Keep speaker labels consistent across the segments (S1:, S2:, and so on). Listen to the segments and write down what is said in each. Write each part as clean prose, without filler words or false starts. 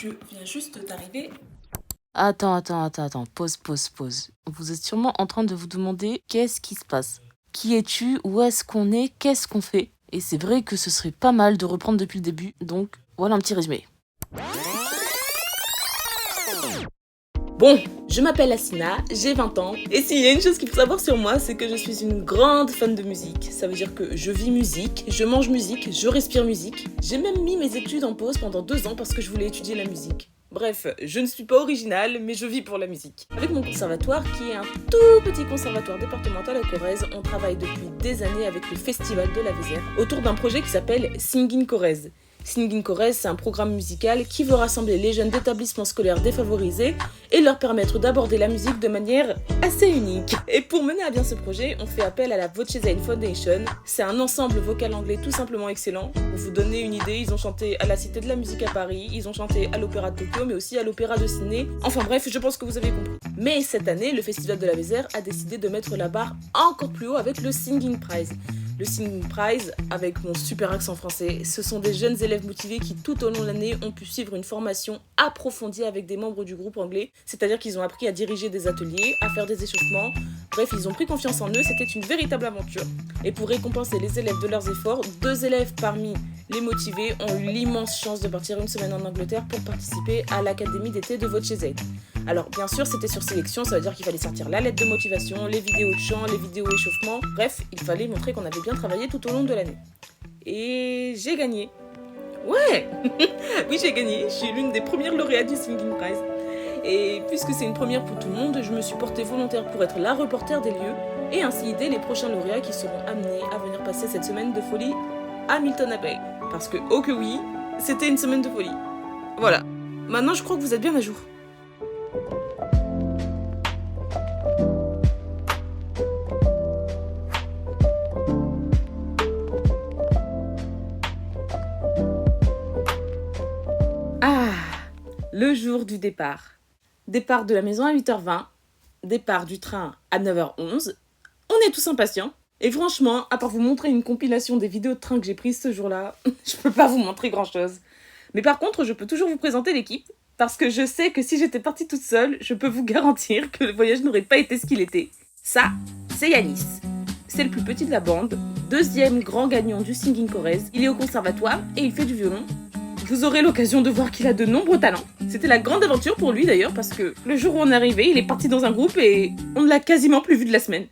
S1: Je viens juste d'arriver.
S2: Attends. Pause. Vous êtes sûrement en train de vous demander qu'est-ce qui se passe. Qui es-tu? Où est-ce qu'on est? Qu'est-ce qu'on fait? Et c'est vrai que ce serait pas mal de reprendre depuis le début, donc voilà un petit résumé.
S1: Bon, je m'appelle Asina, j'ai 20 ans, et s'il y a une chose qu'il faut savoir sur moi, c'est que je suis une grande fan de musique. Ça veut dire que je vis musique, je mange musique, je respire musique. J'ai même mis mes études en pause pendant 2 ans parce que je voulais étudier la musique. Bref, je ne suis pas originale, mais je vis pour la musique. Avec mon conservatoire, qui est un tout petit conservatoire départemental à Corrèze, on travaille depuis des années avec le Festival de la Vézère autour d'un projet qui s'appelle Singing Corrèze. Singing Corrèze, c'est un programme musical qui veut rassembler les jeunes d'établissements scolaires défavorisés et leur permettre d'aborder la musique de manière assez unique. Et pour mener à bien ce projet, on fait appel à la Vocezain Foundation. C'est un ensemble vocal anglais tout simplement excellent. Pour vous donner une idée, ils ont chanté à la Cité de la Musique à Paris, ils ont chanté à l'Opéra de Tokyo, mais aussi à l'Opéra de Sydney. Enfin bref, je pense que vous avez compris. Mais cette année, le Festival de la Vézère a décidé de mettre la barre encore plus haut avec le Singing Prize. Le Singing Prize, avec mon super accent français, ce sont des jeunes élèves motivés qui tout au long de l'année ont pu suivre une formation approfondie avec des membres du groupe anglais, c'est-à-dire qu'ils ont appris à diriger des ateliers, à faire des échauffements, bref, ils ont pris confiance en eux, c'était une véritable aventure. Et pour récompenser les élèves de leurs efforts, 2 élèves parmi les motivés ont eu l'immense chance de partir une semaine en Angleterre pour participer à l'académie d'été de Vocezain. Alors bien sûr c'était sur sélection, ça veut dire qu'il fallait sortir la lettre de motivation, les vidéos de chant, les vidéos échauffement, bref, il fallait montrer qu'on avait bien travaillé tout au long de l'année. Et j'ai gagné. Ouais. Oui, j'ai gagné, je suis l'une des premières lauréates du Singing Prize. Et puisque c'est une première pour tout le monde, je me suis portée volontaire pour être la reporter des lieux et ainsi aider les prochains lauréats qui seront amenés à venir passer cette semaine de folie à Milton Abbey. Parce que, oh que oui, c'était une semaine de folie. Voilà. Maintenant, je crois que vous êtes bien à jour. Ah, le jour du départ. Départ de la maison à 8h20, départ du train à 9h11. On est tous impatients. Et franchement, à part vous montrer une compilation des vidéos de train que j'ai prises ce jour-là, je peux pas vous montrer grand-chose. Mais par contre, je peux toujours vous présenter l'équipe, parce que je sais que si j'étais partie toute seule, je peux vous garantir que le voyage n'aurait pas été ce qu'il était. Ça, c'est Yanis. C'est le plus petit de la bande, 2e grand gagnant du Singing Corrèze. Il est au conservatoire et il fait du violon. Vous aurez l'occasion de voir qu'il a de nombreux talents. C'était la grande aventure pour lui d'ailleurs, parce que le jour où on est arrivé, il est parti dans un groupe et on ne l'a quasiment plus vu de la semaine.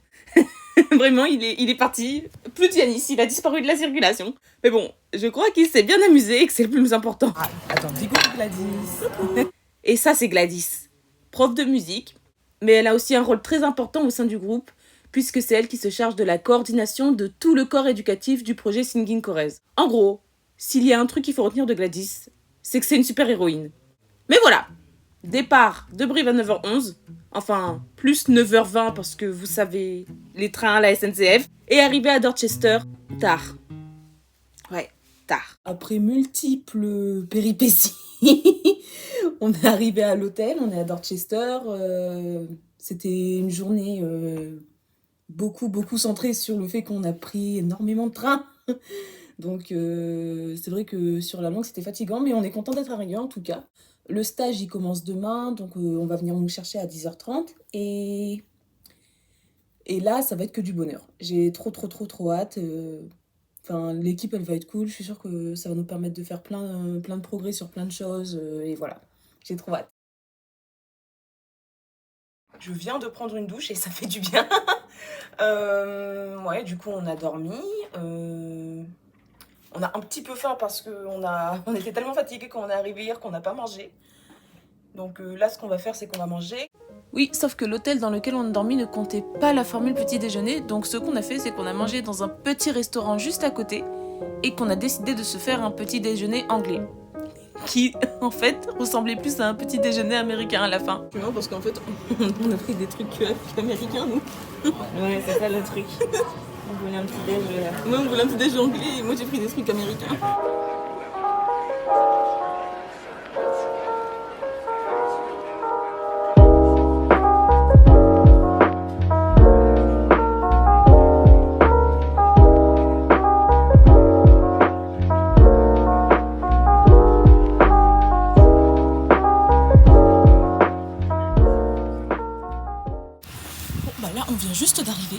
S1: Vraiment, il est parti. Plus de Yanis, il a disparu de la circulation. Mais bon, je crois qu'il s'est bien amusé et que c'est le plus important. Ah, attends, dis coucou Gladys. Et ça, c'est Gladys, prof de musique, mais elle a aussi un rôle très important au sein du groupe, puisque c'est elle qui se charge de la coordination de tout le corps éducatif du projet Singing Corrèze. En gros, s'il y a un truc qu'il faut retenir de Gladys, c'est que c'est une super héroïne. Mais voilà, départ de Brive à 9h11, enfin plus 9h20 parce que vous savez, les trains à la SNCF, et arrivé à Dorchester tard. Ouais, tard. Après multiples péripéties, on est arrivé à l'hôtel, on est à Dorchester, c'était une journée beaucoup centrée sur le fait qu'on a pris énormément de trains. Donc c'est vrai que sur la langue c'était fatigant, mais on est content d'être arrivé en tout cas. Le stage il commence demain, donc on va venir nous chercher à 10h30 et là ça va être que du bonheur. J'ai trop hâte. Enfin, l'équipe elle va être cool, je suis sûre que ça va nous permettre de faire plein de progrès sur plein de choses et voilà, j'ai trop hâte. Je viens de prendre une douche et ça fait du bien. Ouais, du coup on a dormi. On a un petit peu faim parce qu'on était tellement fatigués quand on est arrivé hier qu'on n'a pas mangé. Donc là, ce qu'on va faire, c'est qu'on va manger. Oui, sauf que l'hôtel dans lequel on a dormi ne comptait pas la formule petit déjeuner. Donc ce qu'on a fait, c'est qu'on a mangé dans un petit restaurant juste à côté et qu'on a décidé de se faire un petit déjeuner anglais. Qui, en fait, ressemblait plus à un petit déjeuner américain à la fin. Non, parce qu'en fait, on a pris des trucs américains, nous. Ouais, c'est ça le truc. On voulait un petit déj. Moi, on voulait un petit déj anglais et moi, j'ai pris des trucs américains. on vient juste d'arriver.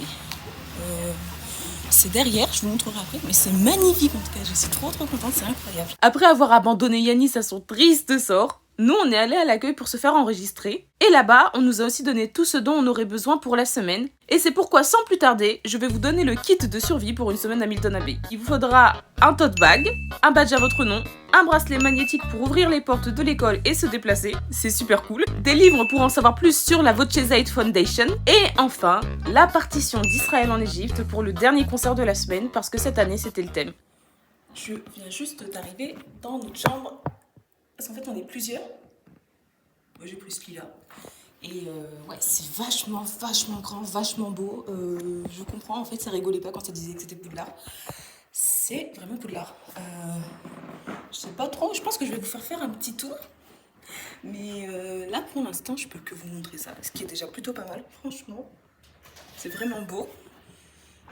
S1: C'est derrière, je vous montrerai après, mais c'est magnifique en tout cas, je suis trop contente, c'est incroyable. Après avoir abandonné Yanis à son triste sort, nous on est allé à l'accueil pour se faire enregistrer. Et là-bas, on nous a aussi donné tout ce dont on aurait besoin pour la semaine. Et c'est pourquoi, sans plus tarder, je vais vous donner le kit de survie pour une semaine à Milton Abbey. Il vous faudra un tote bag, un badge à votre nom, un bracelet magnétique pour ouvrir les portes de l'école et se déplacer, c'est super cool, des livres pour en savoir plus sur la Vochezeit Foundation, et enfin, la partition d'Israël en Égypte pour le dernier concert de la semaine, parce que cette année c'était le thème. Je viens juste d'arriver dans notre chambre, parce qu'en fait on est plusieurs. Moi j'ai pris ce lit là. Et ouais, c'est vachement grand, vachement beau. Je comprends, en fait, ça rigolait pas quand ça disait que c'était Poudlard. C'est vraiment Poudlard. Je sais pas trop, je pense que je vais vous faire un petit tour. Mais là, pour l'instant, je peux que vous montrer ça, ce qui est déjà plutôt pas mal, franchement. C'est vraiment beau.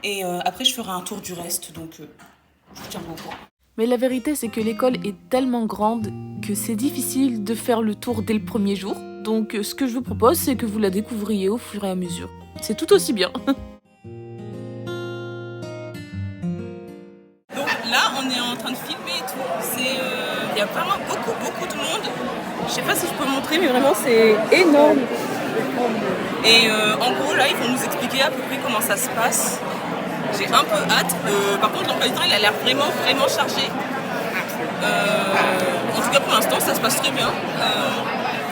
S1: Et après, je ferai un tour du reste, donc je vous tiendrai au courant. Mais la vérité, c'est que l'école est tellement grande que c'est difficile de faire le tour dès le premier jour. Donc ce que je vous propose, c'est que vous la découvriez au fur et à mesure. C'est tout aussi bien. Donc là, on est en train de filmer et tout. Il y a vraiment beaucoup de monde. Je sais pas si je peux montrer, mais vraiment c'est énorme. Et en gros, là, ils vont nous expliquer à peu près comment ça se passe. J'ai un peu hâte. Par contre, l'emploi du temps, il a l'air vraiment chargé. En tout cas, pour l'instant, ça se passe très bien.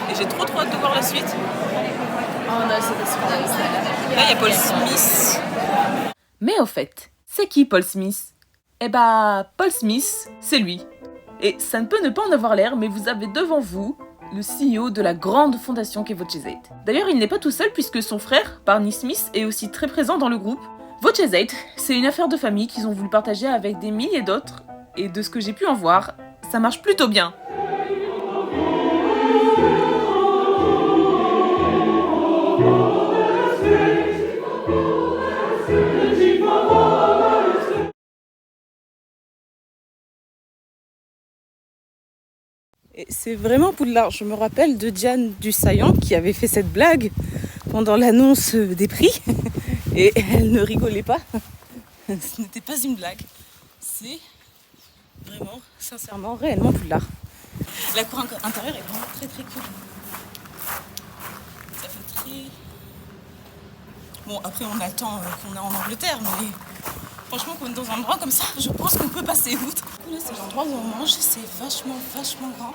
S1: Et j'ai trop hâte de voir la suite. Là, il y a Paul Smith. Mais au fait, c'est qui Paul Smith? Eh bah, Paul Smith, c'est lui. Et ça ne peut ne pas en avoir l'air, mais vous avez devant vous le CEO de la grande fondation qu'est Vochezeit. D'ailleurs, il n'est pas tout seul puisque son frère, Barney Smith, est aussi très présent dans le groupe. Vochezeit, c'est une affaire de famille qu'ils ont voulu partager avec des milliers d'autres. Et de ce que j'ai pu en voir, ça marche plutôt bien. Et c'est vraiment Poudlard. Je me rappelle de Diane Dussaillant qui avait fait cette blague pendant l'annonce des prix. Et elle ne rigolait pas. Ce n'était pas une blague. C'est vraiment, sincèrement, réellement Poudlard. La cour intérieure est vraiment très cool. Ça fait très... Bon, après on attend qu'on est en Angleterre, mais franchement, quand on est dans un endroit comme ça, je pense qu'on peut passer outre. Là, c'est l'endroit où on mange, c'est vachement grand.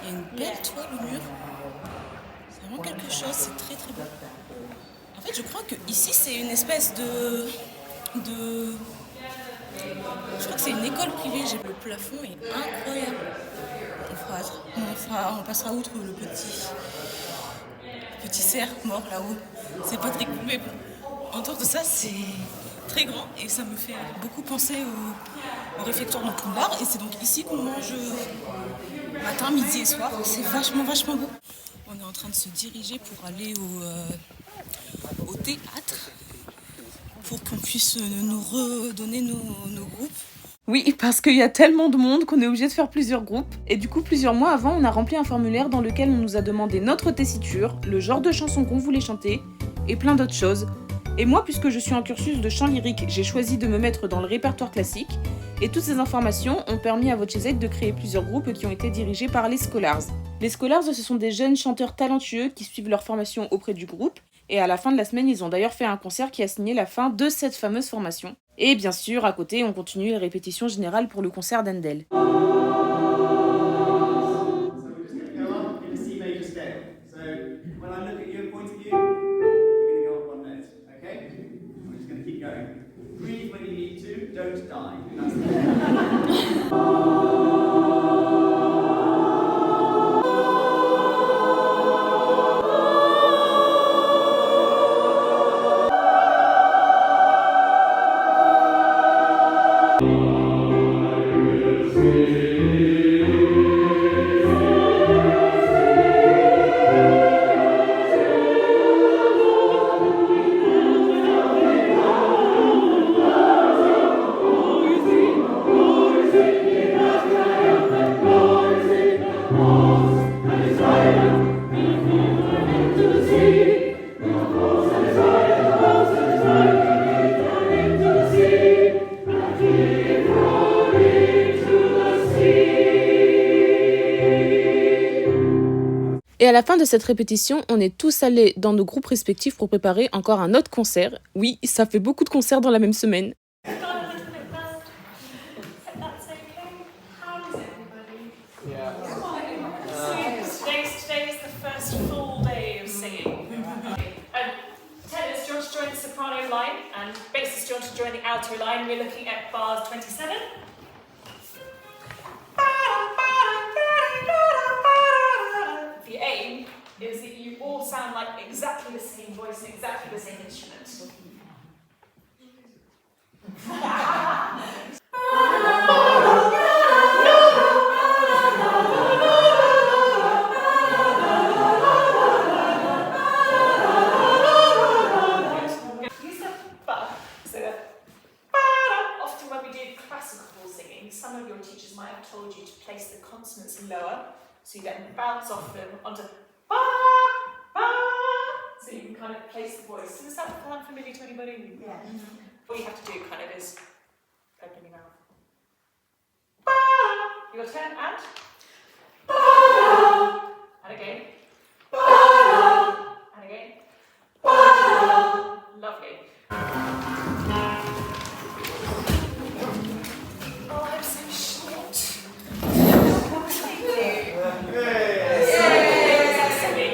S1: Il y a une belle toile au mur. C'est vraiment quelque chose, c'est très beau. En fait, je crois que ici, c'est une espèce de... Je crois que c'est une école privée. Le plafond est incroyable. On passera outre le petit cerf mort là-haut. C'est pas très cool, mais bon. En dehors de ça, c'est très grand et ça me fait beaucoup penser au réfectoire de Poudlard. Et c'est donc ici qu'on mange matin, midi et soir. C'est vachement beau. On est en train de se diriger pour aller au théâtre pour qu'on puisse nous redonner nos groupes. Oui, parce qu'il y a tellement de monde qu'on est obligé de faire plusieurs groupes. Et du coup, plusieurs mois avant, on a rempli un formulaire dans lequel on nous a demandé notre tessiture, le genre de chanson qu'on voulait chanter, et plein d'autres choses. Et moi, puisque je suis en cursus de chant lyrique, j'ai choisi de me mettre dans le répertoire classique. Et toutes ces informations ont permis à Vochezeit de créer plusieurs groupes qui ont été dirigés par les Scholars. Les Scholars, ce sont des jeunes chanteurs talentueux qui suivent leur formation auprès du groupe. Et à la fin de la semaine, ils ont d'ailleurs fait un concert qui a signé la fin de cette fameuse formation. Et bien sûr, à côté, on continue les répétitions générales pour le concert d'Handel. Et à la fin de cette répétition, on est tous allés dans nos groupes respectifs pour préparer encore un autre concert. Oui, ça fait beaucoup de concerts dans la même semaine.
S3: Today's the first full day of singing. Tenors, do you want to join the soprano line? And bassists, do you want to join the alto line? We're looking at bars 27. The aim is that you all sound like exactly the same voice and exactly the same instrument. Use the ba. So often when we do classical singing, some of your teachers might have told you to place the consonants lower, so you then bounce off them onto ba, ba, so you can kind of place the voice. Does that sound familiar to anybody? Yeah. All you have to do kind of is open your mouth. Ba. Your turn, and ba. And again. Ba. And again. Ba. Lovely. Oh, I'm so short. Thank you. That's silly.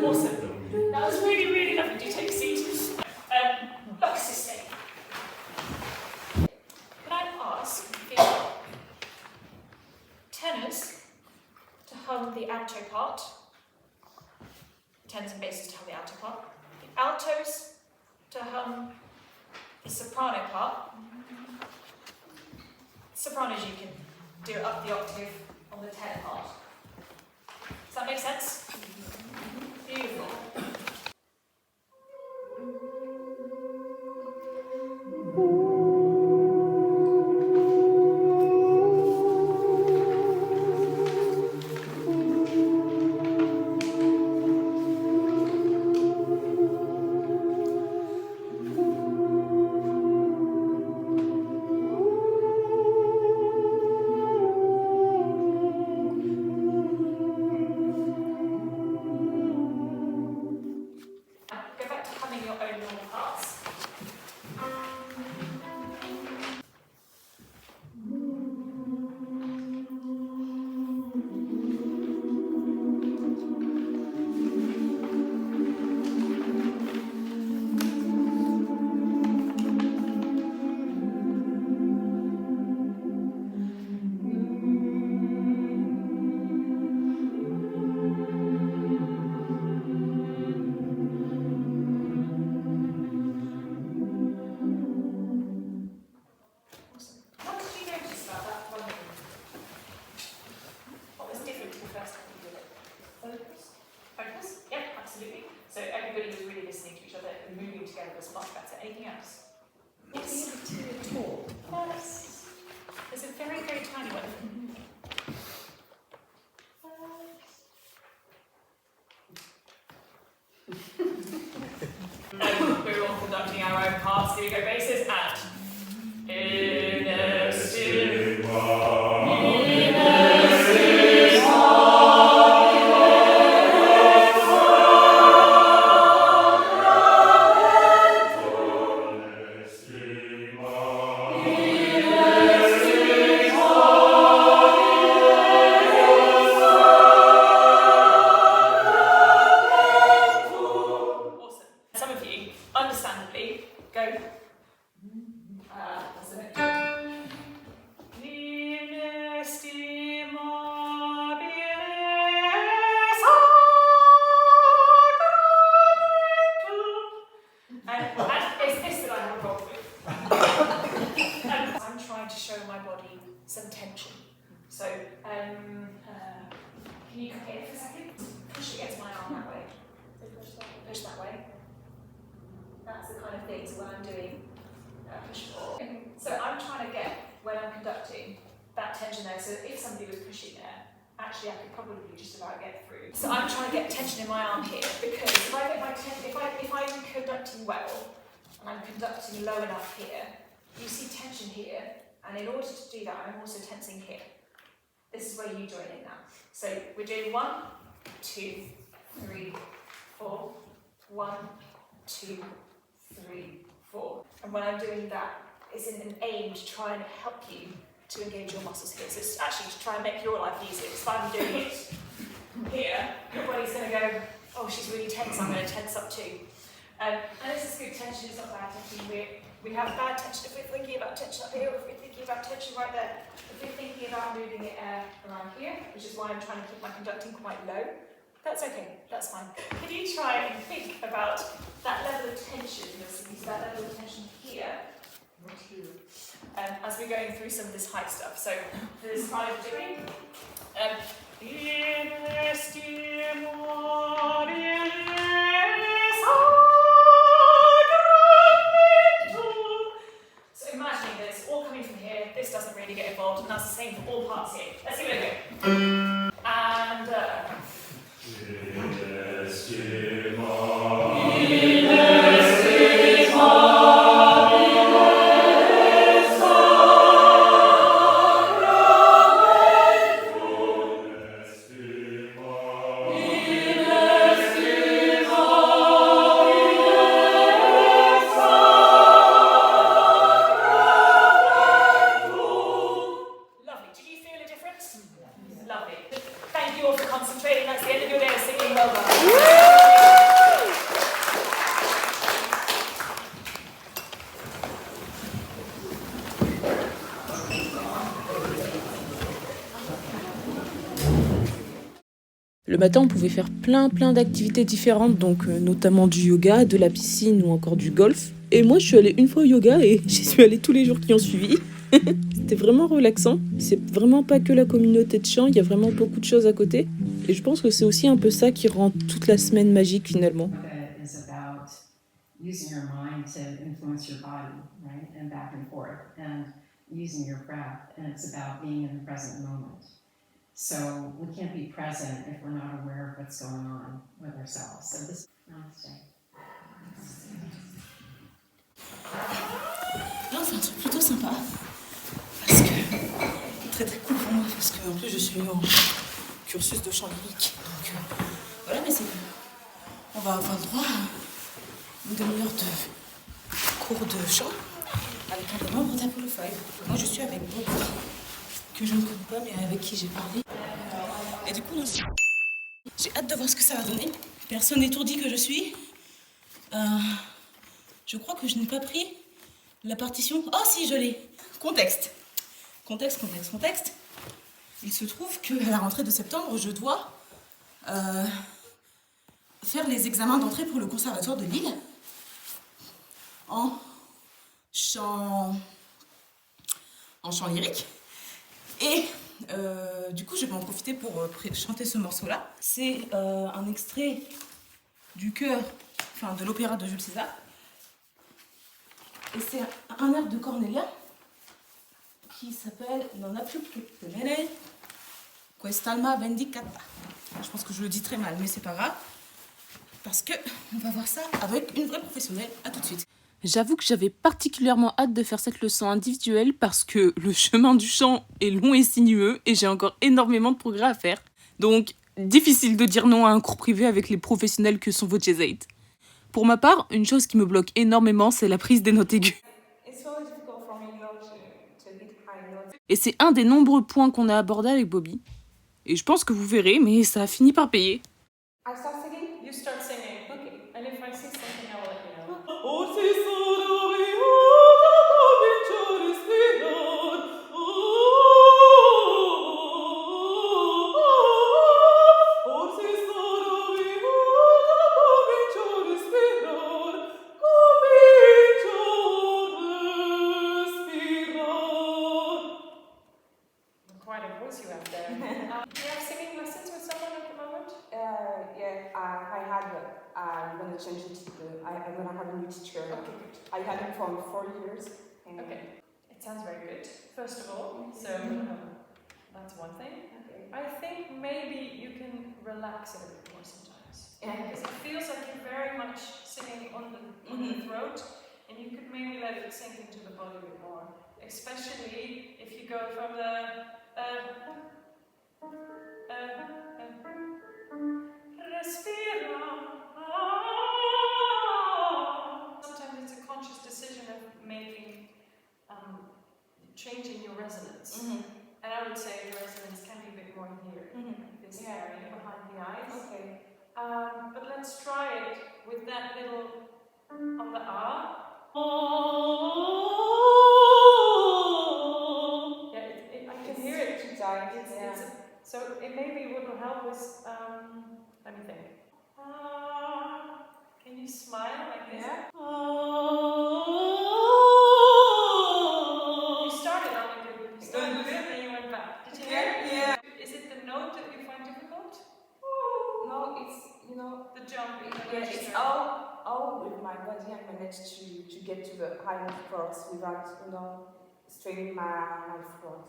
S3: Awesome. That was really, really lovely. Do take a seat. Like sister. Can I ask the tenors to hum the alto part? Tenors and basses to hum the alto part. The altos to hum the soprano part. Sopranos, you can do it up the octave on the tenor part. Does that make sense? Beautiful. Go back to humming your own normal parts. What did you notice about that volume? What was different to the first time you did it? Focus? Focus? Yep, absolutely. So everybody was really listening to each other and moving together was much better. Anything else? Yes. Yes. There's a very, very tiny one. And we're all conducting our own parts. Here we go, basses, and in a still Awesome. Some of you, understandably, go to when I'm doing push-pull. So I'm trying to get, when I'm conducting, that tension there. So if somebody was pushing there, actually I could probably just about get through. So I'm trying to get tension in my arm here, because if I get my if I'm conducting well, and I'm conducting low enough here, you see tension here, and in order to do that, I'm also tensing here. This is where you join in now. So we're doing 1, 2, 3, 4. 1, 2, 3, 4. And when I'm doing that, it's in an aim to try and help you to engage your muscles here. So it's actually to try and make your life easier. If I'm doing it here, your body's going to go, oh, she's really tense, I'm going to tense up too. And this is good tension, it's not bad tension. We have bad tension if we're thinking about tension up here, or if we're thinking about tension right there. If we're thinking about moving the air around here, which is why I'm trying to keep my conducting quite low, that's okay, that's fine. Can you try and think about that level of tension, that level of tension here, as we're going through some of this high stuff. So, this part of doing, so imagining that it's all coming from here, this doesn't really get involved, and that's the same for all parts here. Let's see where we go. And lovely. Did you feel a difference? Lovely. Thank you all for concentrating. That's the end of your day of singing. Well done.
S2: Le matin, on pouvait faire plein d'activités différentes, donc notamment du yoga, de la piscine ou encore du golf. Et moi, je suis allée une fois au yoga et j'y suis allée tous les jours qui ont suivi. C'était vraiment relaxant. C'est vraiment pas que la communauté de chant, il y a vraiment beaucoup de choses à côté. Et je pense que c'est aussi un peu ça qui rend toute la semaine magique finalement.
S4: Using your mind to influence your body, right, and back and forth, and using your breath, and it's about being in the present moment. So we can't be present if we're not aware of what's going on with ourselves. So this, namaste.
S2: Là, c'est un truc plutôt sympa, parce que très cool pour moi, parce que en plus je suis en cursus de chant lyrique, donc voilà, mais c'est on va avoir le droit à une demi-heure de cours de chant avec un des membres d'Apollo 5. Moi, je suis avec Bob, que je ne connais pas, mais avec qui j'ai parlé. Et du coup, j'ai hâte de voir ce que ça va donner. Personne étourdi que je suis. Je crois que je n'ai pas pris la partition. Oh si, je l'ai. Contexte. Il se trouve qu'à la rentrée de septembre, je dois faire les examens d'entrée pour le conservatoire de Lille en chant lyrique. Et du coup, je vais en profiter pour chanter ce morceau-là. C'est un extrait du chœur, enfin de l'opéra de Jules César. Et c'est un air de Cornelia qui s'appelle Non ha più che temere quest'alma vendicata. Je pense que je le dis très mal, mais c'est pas grave. Parce que on va voir ça avec une vraie professionnelle. À tout de suite. J'avoue que j'avais particulièrement hâte de faire cette leçon individuelle parce que le chemin du chant est long et sinueux et j'ai encore énormément de progrès à faire. Donc, difficile de dire non à un cours privé avec les professionnels que sont vos Jazz. Pour ma part, une chose qui me bloque énormément, c'est la prise des notes aiguës. Et c'est un des nombreux points qu'on a abordé avec Bobby. Et je pense que vous verrez, mais ça a fini par payer.
S3: I start singing? You start singing. Okay. And if I sing something, I will let you know. Quite a voice you have there. Do you have singing lessons with someone at the moment?
S5: Yeah, I had, I'm gonna change it to the, I I'm gonna have a new teacher.
S3: Okay, good.
S5: I had him for 4 years. And
S3: Okay, it sounds very good, first of all. So that's one thing.
S5: Okay.
S3: I think maybe you can relax it a bit more sometimes.
S5: Yeah.
S3: Because it feels like you're very much singing on the throat, and you could maybe let it sink into the body a bit more. Especially if you go from the respira. Sometimes it's a conscious decision of making, changing your resonance. And I would say the resonance can be a bit more here, like this area behind the eyes.
S5: Okay.
S3: But let's try it with that little on the ah. Yeah, I can hear it. So it maybe what will help is, let me think. Can you smile like this?
S5: Yeah.
S3: You started on it good. You started good, then you went back. Did you hear it?
S5: Yeah.
S3: Is it the note that you find difficult?
S5: No, it's
S3: The jump in the
S5: yeah, it's
S3: register.
S5: all with my body. I managed to get to the high chords without straining my throat.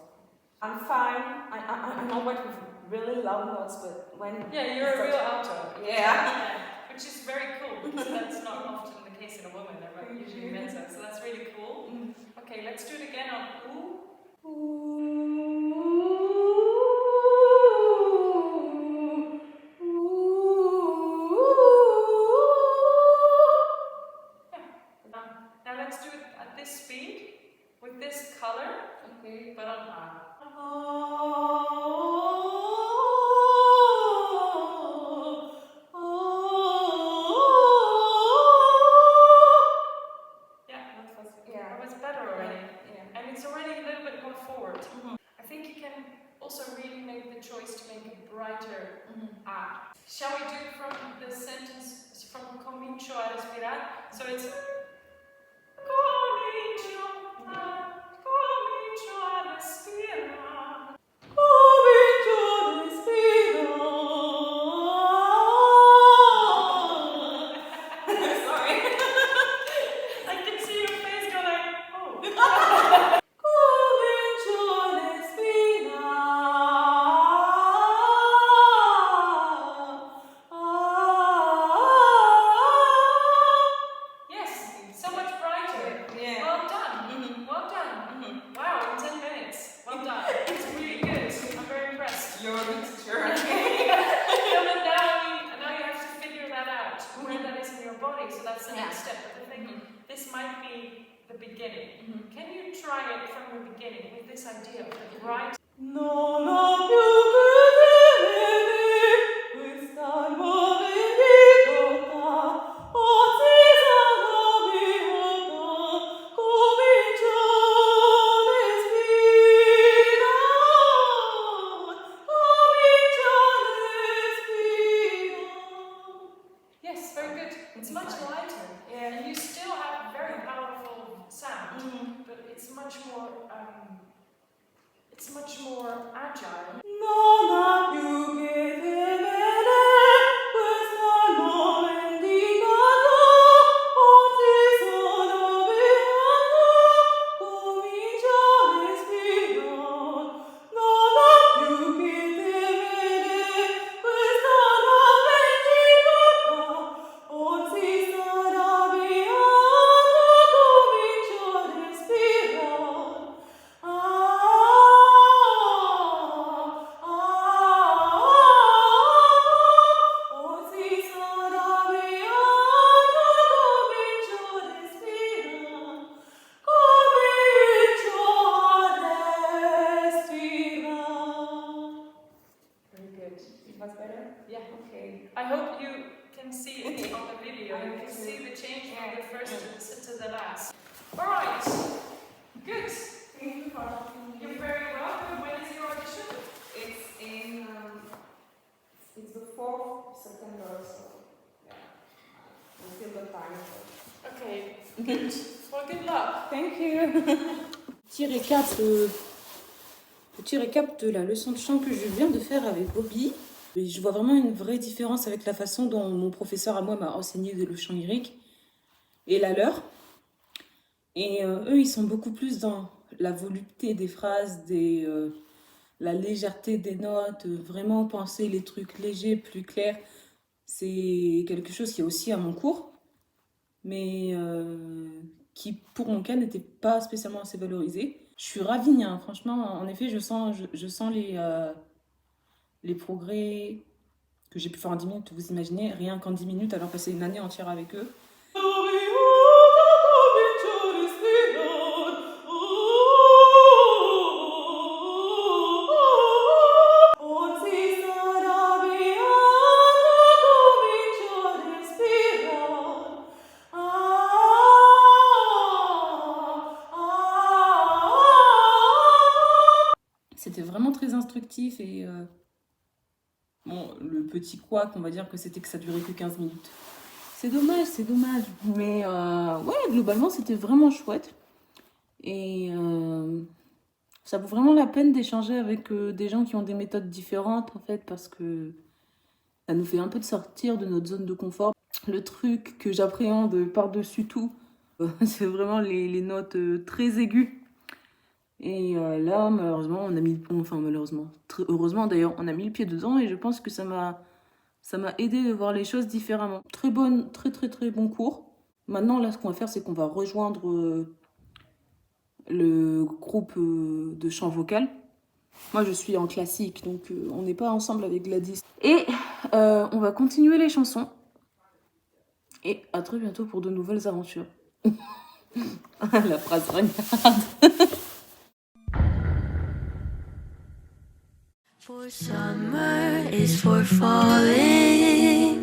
S5: I'm fine. I know what with really loud notes, but when
S3: Yeah, you're a real alto.
S5: Yeah.
S3: Which is very cool because that's not often the case in a woman. They're usually mezzo, so that's really cool. Okay, let's do it again on ooh. Now let's do it at this speed with this color,
S5: Okay.
S3: but on ah. That was better already.
S5: Yeah.
S3: And it's already a little bit more forward. I think you can also really make the choice to make it brighter. Ah. Shall we do it from the sentence from comincio a respirar? So it's comincio a respirar.
S5: Sorry.
S3: I can see your face go like, oh. Yes, so much brighter.
S5: Yeah.
S3: Well done. Well done. Wow, in 10 minutes. Well done. It's really good. I'm very impressed.
S5: You're a good teacher.
S3: Now you have to figure that out, where that is in your body. So that's the next step. But I think this might be the beginning. Can you try it from the beginning with this idea of the bright? Yes, very good. It's much lighter.
S5: Yeah.
S3: And you still have very powerful sound, but it's much more agile. Very good.
S5: Much better?
S3: Yeah.
S5: Okay.
S3: I hope you can see it on the video.
S5: I
S3: You
S5: hope
S3: can
S5: so.
S3: see the change from the first to the last. All right. Good.
S5: Thank you for
S3: You're very welcome. When is your audition?
S5: It's in it's the 4th September, so yeah. Until the time.
S3: Okay. Good. Well, good luck.
S5: Thank you.
S1: Petit récap de la leçon de chant que je viens de faire avec Bobby. Et je vois vraiment une vraie différence avec la façon dont mon professeur à moi m'a enseigné le chant lyrique. et la leur. Et eux, ils sont beaucoup plus dans la volupté des phrases, la légèreté des notes, vraiment penser les trucs légers, plus clairs. C'est quelque chose qui est aussi à mon cours, mais qui, pour mon cas, n'était pas spécialement assez valorisé. Je suis ravie, hein, franchement, en effet, je sens les progrès que j'ai pu faire en 10 minutes. Vous imaginez, rien qu'en 10 minutes, alors passer une année entière avec eux. C'était vraiment très instructif et bon, le petit couac, on va dire que c'était que ça durait que 15 minutes. C'est dommage, c'est dommage. Mais ouais, globalement, c'était vraiment chouette. Et ça vaut vraiment la peine d'échanger avec des gens qui ont des méthodes différentes, en fait, parce que ça nous fait un peu de sortir de notre zone de confort. Le truc que j'appréhende par-dessus tout, c'est vraiment les notes très aiguës. Et là, malheureusement, on a mis enfin malheureusement, très heureusement d'ailleurs, on a mis le pied dedans et je pense que ça m'a aidé de voir les choses différemment. Très bon cours. Maintenant, là, ce qu'on va faire, c'est qu'on va rejoindre le groupe de chant vocal. Moi, je suis en classique, donc on n'est pas ensemble avec Gladys. Et on va continuer les chansons. Et à très bientôt pour de nouvelles aventures. La phrase regarde.
S6: For summer is for falling.